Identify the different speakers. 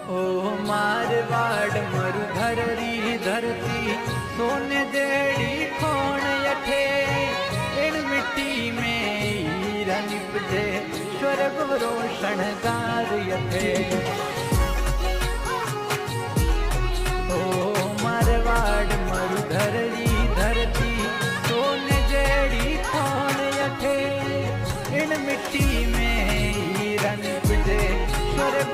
Speaker 1: ओ मारवाड़ मरुधर री धरती सोने जेड़ी खोण यठे इन मिट्टी में हीरा निपजे स्वर्ग रोशन गार यठे। ओ मारवाड़ मरुधर री धरती सोने जेड़ी खोण यठे इन मिट्टी में हीरा निपजे स्वर्ग